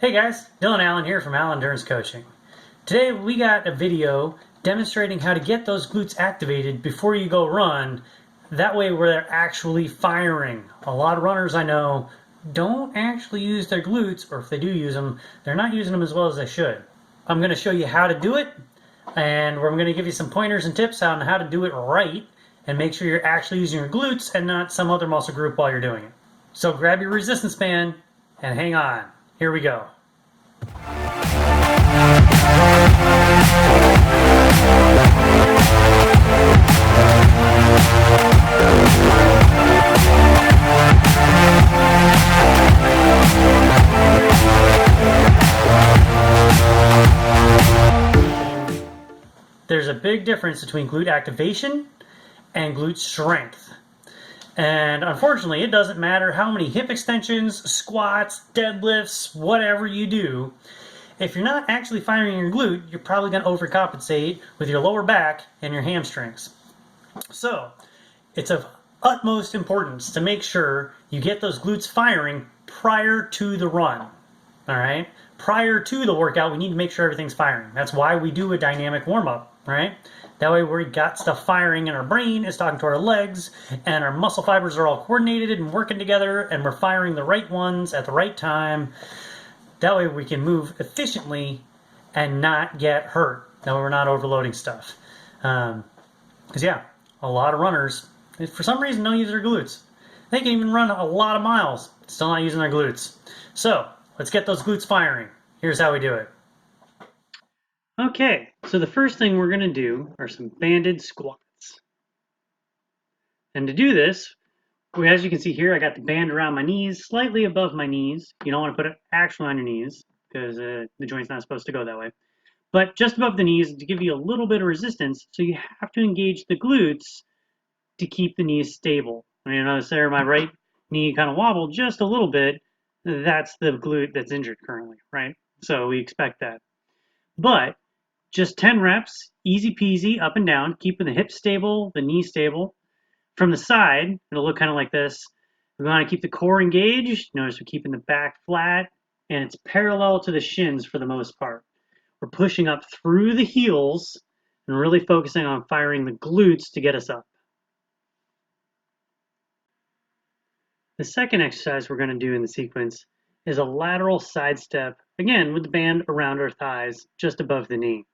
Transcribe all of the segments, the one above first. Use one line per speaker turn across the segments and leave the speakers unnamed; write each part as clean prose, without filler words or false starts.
Hey guys, Dylan Allen here from Allen Endurance Coaching. Today we got a video demonstrating how to get those glutes activated before you go run. That way where they're actually firing. A lot of runners I know don't actually use their glutes, or if they do use them, they're not using them as well as they should. I'm going to show you how to do it, and we're going to give you some pointers and tips on how to do it right and make sure you're actually using your glutes and not some other muscle group while you're doing it. So grab your resistance band and hang on. Here we go. There's a big difference between glute activation and glute strength. And unfortunately, it doesn't matter how many hip extensions, squats, deadlifts, whatever you do. If you're not actually firing your glute, you're probably going to overcompensate with your lower back and your hamstrings. So, it's of utmost importance to make sure you get those glutes firing prior to the run. All right? Prior to the workout, we need to make sure everything's firing. That's why we do a dynamic warm-up, right? That way we got stuff firing in our brain, it's talking to our legs, and our muscle fibers are all coordinated and working together, and we're firing the right ones at the right time. That way we can move efficiently and not get hurt. That way we're not overloading stuff. Because yeah, a lot of runners, for some reason, don't use their glutes. They can even run a lot of miles, still not using their glutes. So let's get those glutes firing. Here's how we do it. Okay, so the first thing we're going to do are some banded squats. And to do this, as you can see here, I got the band around my knees, slightly above my knees. You don't want to put it actually on your knees because the joint's not supposed to go that way. But just above the knees to give you a little bit of resistance, so you have to engage the glutes to keep the knees stable. I mean, notice there my right knee kind of wobbled just a little bit. That's the glute that's injured currently, right? So we expect that. But just 10 reps, easy peasy, up and down, keeping the hips stable, the knee stable. From the side, it'll look kind of like this. We want to keep the core engaged. Notice we're keeping the back flat, and it's parallel to the shins for the most part. We're pushing up through the heels and really focusing on firing the glutes to get us up. The second exercise we're going to do in the sequence is a lateral side step, again with the band around our thighs, just above the knee.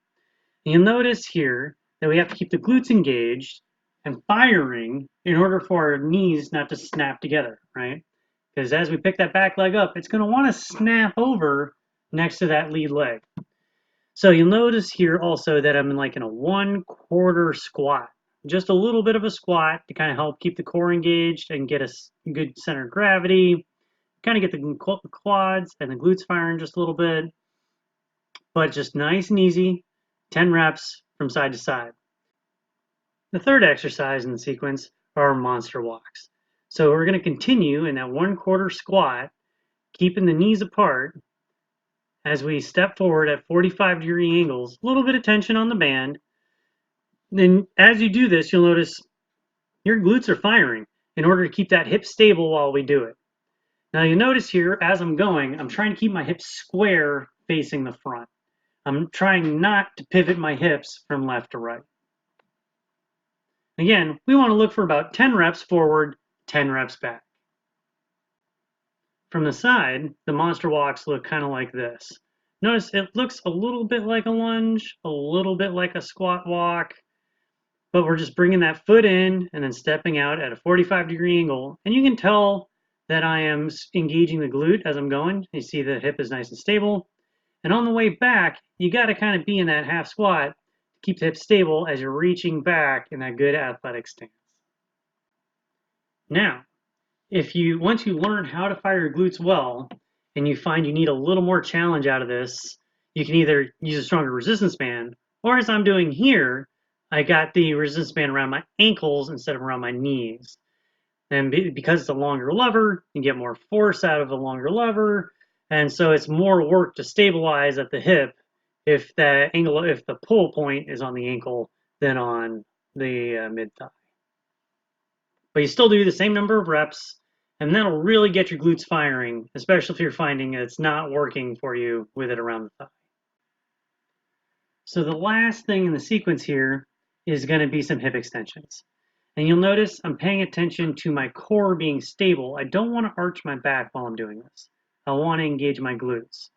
And you'll notice here that we have to keep the glutes engaged and firing in order for our knees not to snap together, right? Because as we pick that back leg up, it's going to want to snap over next to that lead leg. So you'll notice here also that I'm in a 1/4 squat, just a little bit of a squat to kind of help keep the core engaged and get a good center of gravity, kind of get the quads and the glutes firing just a little bit, but just nice and easy, 10 reps from side to side. The third exercise in the sequence are monster walks. So we're going to continue in that 1/4 squat, keeping the knees apart as we step forward at 45-degree angles, a little bit of tension on the band. Then as you do this, you'll notice your glutes are firing in order to keep that hip stable while we do it. Now you notice here, as I'm going, I'm trying to keep my hips square facing the front. I'm trying not to pivot my hips from left to right. Again, we want to look for about 10 reps forward, 10 reps back. From the side, the monster walks look kind of like this. Notice it looks a little bit like a lunge, a little bit like a squat walk, but we're just bringing that foot in and then stepping out at a 45-degree angle. And you can tell that I am engaging the glute as I'm going. You see the hip is nice and stable. And on the way back, you got to kind of be in that half squat to keep the hip stable as you're reaching back in that good athletic stance. Now, once you learn how to fire your glutes well, and you find you need a little more challenge out of this, you can either use a stronger resistance band, or as I'm doing here, I got the resistance band around my ankles instead of around my knees. And because it's a longer lever, you get more force out of a longer lever, and so it's more work to stabilize at the hip if the pull point is on the ankle than on the mid thigh. But you still do the same number of reps, And that'll really get your glutes firing, especially if you're finding it's not working for you with it around the thigh. So the last thing in the sequence here is going to be some hip extensions. And you'll notice I'm paying attention to my core being stable. I don't want to arch my back while I'm doing this. I want to engage my glutes.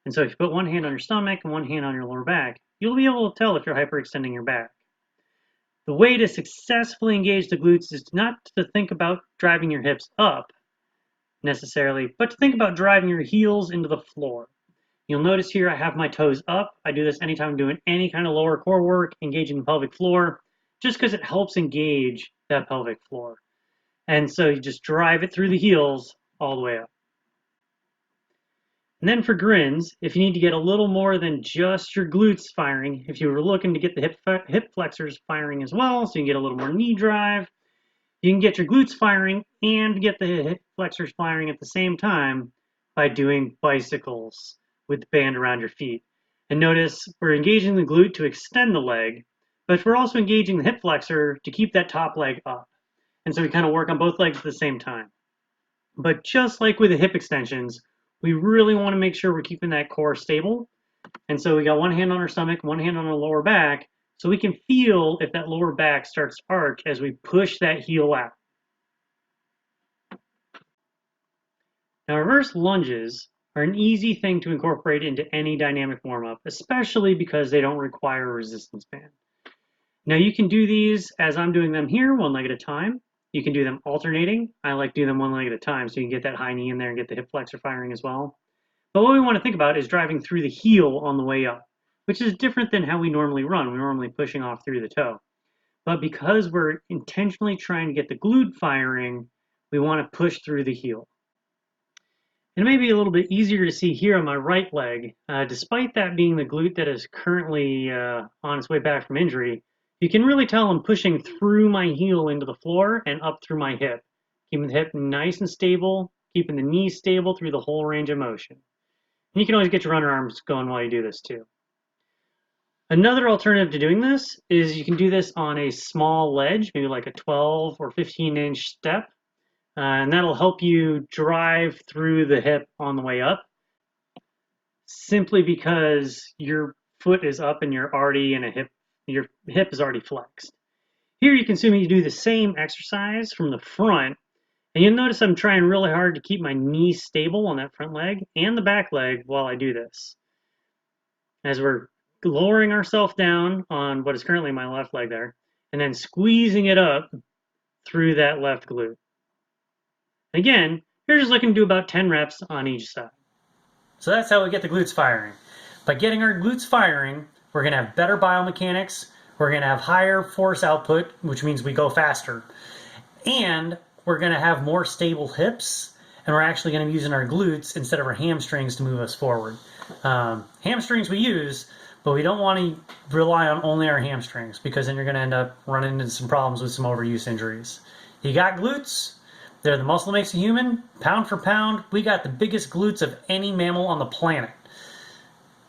And so if you put one hand on your stomach and one hand on your lower back, you'll be able to tell if you're hyperextending your back. The way to successfully engage the glutes is not to think about driving your hips up necessarily, but to think about driving your heels into the floor. You'll notice here I have my toes up. I do this anytime I'm doing any kind of lower core work, engaging the pelvic floor, just because it helps engage that pelvic floor. And so you just drive it through the heels all the way up. And then for grins, if you need to get a little more than just your glutes firing, if you were looking to get the hip flexors firing as well, so you can get a little more knee drive, you can get your glutes firing and get the hip flexors firing at the same time by doing bicycles with the band around your feet. And notice we're engaging the glute to extend the leg, but we're also engaging the hip flexor to keep that top leg up. And so we kind of work on both legs at the same time. But just like with the hip extensions, we really want to make sure we're keeping that core stable. And so we got one hand on our stomach, one hand on our lower back, so we can feel if that lower back starts to arch as we push that heel out. Now, reverse lunges are an easy thing to incorporate into any dynamic warm-up, especially because they don't require a resistance band. Now, you can do these as I'm doing them here, one leg at a time. You can do them alternating. I like doing them one leg at a time so you can get that high knee in there and get the hip flexor firing as well. But what we want to think about is driving through the heel on the way up, which is different than how we normally run. We're normally pushing off through the toe. But because we're intentionally trying to get the glute firing, we want to push through the heel. It may be a little bit easier to see here on my right leg. Despite that being the glute that is currently on its way back from injury, you can really tell I'm pushing through my heel into the floor and up through my hip, keeping the hip nice and stable, keeping the knee stable through the whole range of motion. And you can always get your underarms going while you do this too. Another alternative to doing this is you can do this on a small ledge, maybe like a 12 or 15-inch step, and that'll help you drive through the hip on the way up, simply because your foot is up and you're already in a hip, your hip is already flexed. Here you can see me do the same exercise from the front, and you'll notice I'm trying really hard to keep my knee stable on that front leg and the back leg while I do this. As we're lowering ourselves down on what is currently my left leg there, and then squeezing it up through that left glute. Again, you're just looking to do about 10 reps on each side. So that's how we get the glutes firing. By getting our glutes firing, we're going to have better biomechanics, we're going to have higher force output, which means we go faster, and we're going to have more stable hips, and we're actually going to be using our glutes instead of our hamstrings to move us forward. Hamstrings we use, but we don't want to rely on only our hamstrings, because then you're going to end up running into some problems with some overuse injuries. You got glutes. They're the muscle that makes a human. Pound for pound, we got the biggest glutes of any mammal on the planet.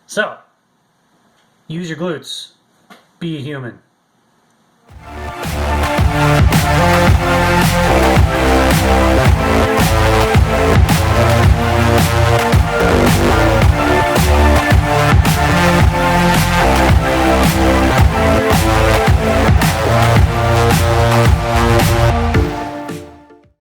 So, use your glutes. Be a human.